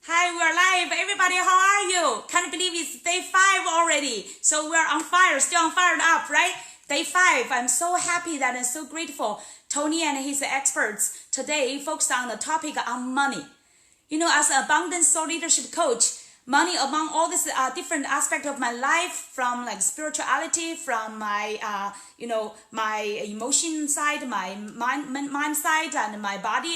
Hi, we're live. Everybody, how are you? Can't believe it's day 5 already. So we're on fire, still on fired up, right? Day 5. I'm so happy that I'm so grateful. Tony and his experts today focused on the topic on money. You know, as an abundance soul leadership coach, money among all these different aspects of my life, from like spirituality, from my my emotion side, my mind side, and my body,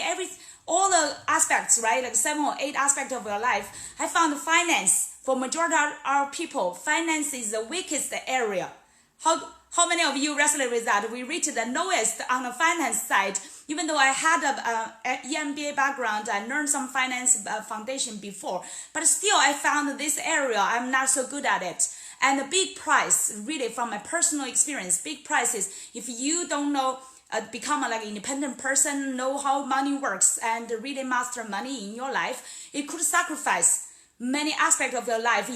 all the aspects, right? Like 7 or 8 aspects of your life. I found finance, for majority of our people, finance is the weakest area. How many of you resonate with that? We reached the lowest on the finance side. Even though I had an EMBA background, I learned some finance foundation before, but still I found this area I'm not so good at it. And the big price, really from my personal experience, big price is if you don't know, become like an independent person, know how money works, and really master money in your life, it could sacrifice many aspects of your life,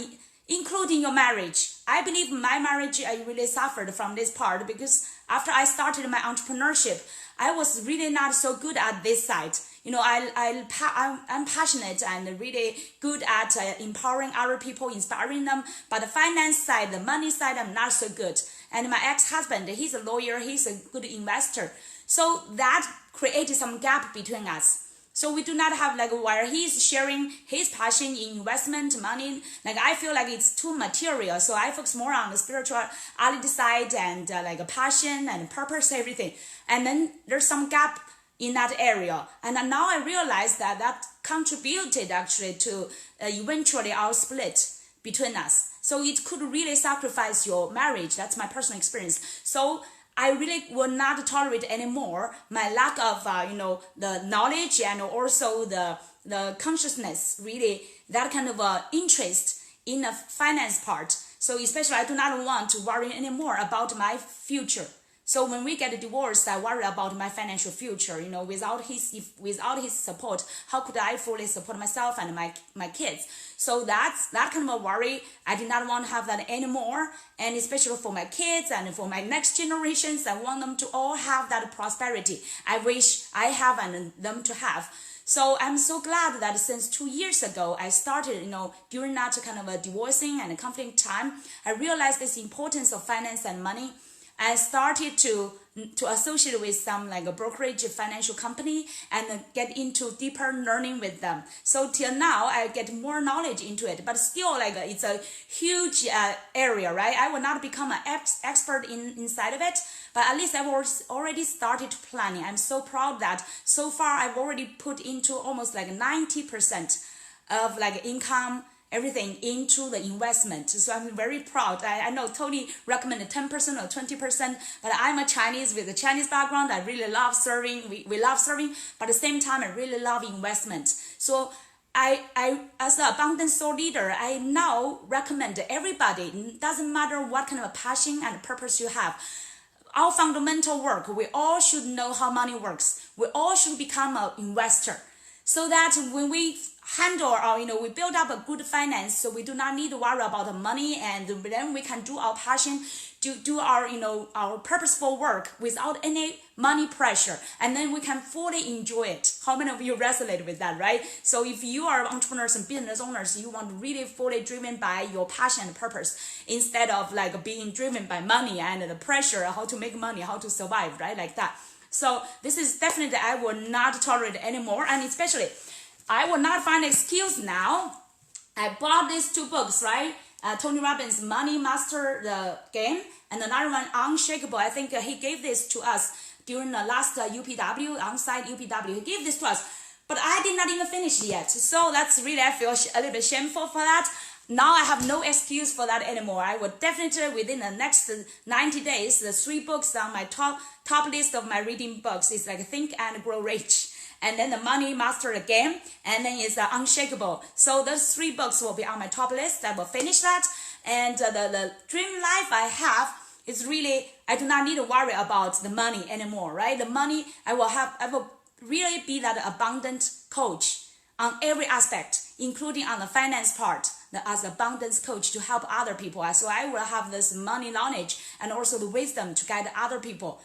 including your marriage. I believe my marriage, I really suffered from this part because after I started my entrepreneurship, I was really not so good at this side. You know, I'm passionate and really good at empowering other people, inspiring them. But the finance side, the money side, I'm not so good. And my ex-husband, he's a lawyer, he's a good investor. So that created some gap between us. So we do not have like where he's sharing his passion in investment, money. Like I feel like it's too material. So I focus more on the spirituality side and like a passion and purpose, everything. And then there's some gap in that area. And now I realize that contributed actually to eventually our split between us. So it could really sacrifice your marriage. That's my personal experience. So I really will not tolerate anymore my lack of, the knowledge and also the consciousness, really, that kind of interest in the finance part. So especially I do not want to worry anymore about my future. So when we get divorced, I worry about my financial future. You know, without his support, how could I fully support myself and my kids? So that's that kind of a worry. I did not want to have that anymore. And especially for my kids and for my next generations, I want them to all have that prosperity I wish I have and them to have. So I'm so glad that since 2 years ago, I started, during that kind of a divorcing and a conflict time, I realized this importance of finance and money. I started to associate with some like a brokerage financial company and get into deeper learning with them. So till now, I get more knowledge into it, but still like it's a huge area, right? I will not become an expert inside of it, but at least I've already started planning. I'm so proud that so far I've already put into almost like 90% of like income, everything into the investment. So I'm very proud. I know Tony recommended 10% or 20%, but I'm a Chinese with a Chinese background. I really love serving. We love serving, but at the same time, I really love investment. So I as an abundance soul leader, I now recommend everybody, it doesn't matter what kind of passion and purpose you have, our fundamental work, we all should know how money works. We all should become an investor. So that when we handle our, we build up a good finance, so we do not need to worry about the money, and then we can do our passion, do our, our purposeful work without any money pressure, and then we can fully enjoy it. How many of you resonate with that, right? So if you are entrepreneurs and business owners, you want to really fully driven by your passion and purpose instead of like being driven by money and the pressure, how to make money, how to survive, right? Like that. So this is definitely I will not tolerate anymore, and especially I will not find excuse now. I bought these 2 books, right? Tony Robbins' Money Master the Game, and another one, Unshakeable. I think he gave this to us during the last UPW, on-site UPW. He gave this to us, but I did not even finish yet. So that's really, I feel a little bit shameful for that. Now I have no excuse for that anymore. I will definitely, within the next 90 days, the 3 books on my top list of my reading books is like Think and Grow Rich, and then the Money Master the Game, and then it's Unshakeable. So those 3 books will be on my top list. I will finish that. And the dream life I have is really, I do not need to worry about the money anymore, right? The money, I will really be that abundant coach on every aspect, including on the finance part, as abundance coach to help other people. So I will have this money knowledge and also the wisdom to guide other people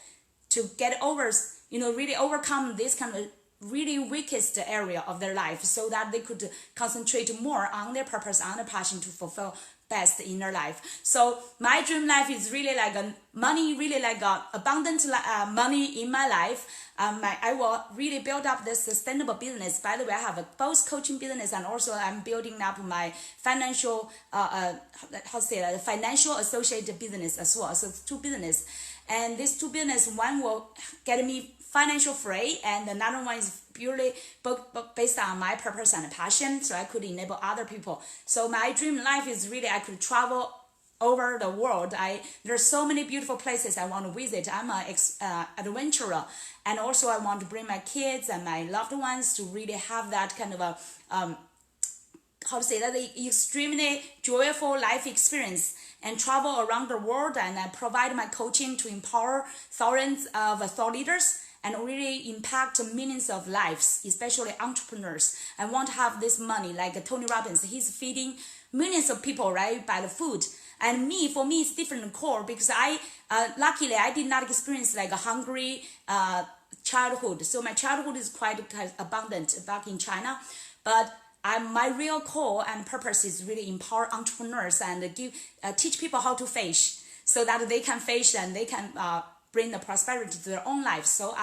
to get over, really overcome this kind of really weakest area of their life, so that they could concentrate more on their purpose, on their passion to fulfill best in their life. So my dream life is really like a money, really like a abundant money in my life. I will really build up this sustainable business. By the way, I have a both coaching business, and also I'm building up my financial financial associated business as well. So it's two business, and these two business, one will get me financial free, and another one is purely based on my purpose and passion, so I could enable other people. So my dream life is really I could travel over the world. There's so many beautiful places I want to visit. I'm an adventurer, and also I want to bring my kids and my loved ones to really have that kind of a the extremely joyful life experience, and travel around the world, and I provide my coaching to empower thousands of thought leaders and really impact millions of lives, especially entrepreneurs. I want to have this money like Tony Robbins. He's feeding millions of people, right, by the food. And for me, it's different core, because luckily I did not experience like a hungry childhood. So my childhood is quite abundant back in China, but my real core and purpose is really empower entrepreneurs and teach people how to fish, so that they can fish and they can bring the prosperity to their own life. So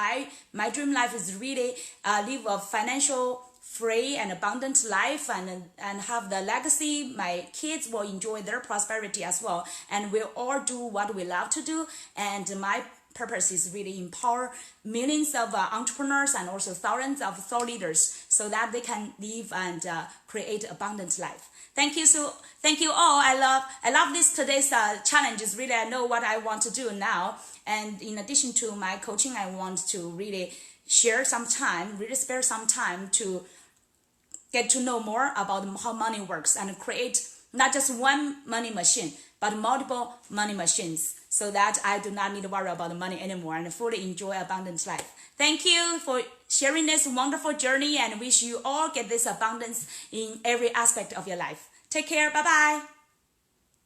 my dream life is really live a financial free and abundant life, and have the legacy. My kids will enjoy their prosperity as well, and we'll all do what we love to do. And my purpose is really empower millions of entrepreneurs and also thousands of thought leaders, so that they can live and create abundant life. Thank you all. I love this today's challenge. Is really I know what I want to do now, and in addition to my coaching, I want to really spare some time to get to know more about how money works, and create not just one money machine, but multiple money machines, so that I do not need to worry about the money anymore and fully enjoy abundant life. Thank you for sharing this wonderful journey, and wish you all get this abundance in every aspect of your life. Take care. Bye-bye.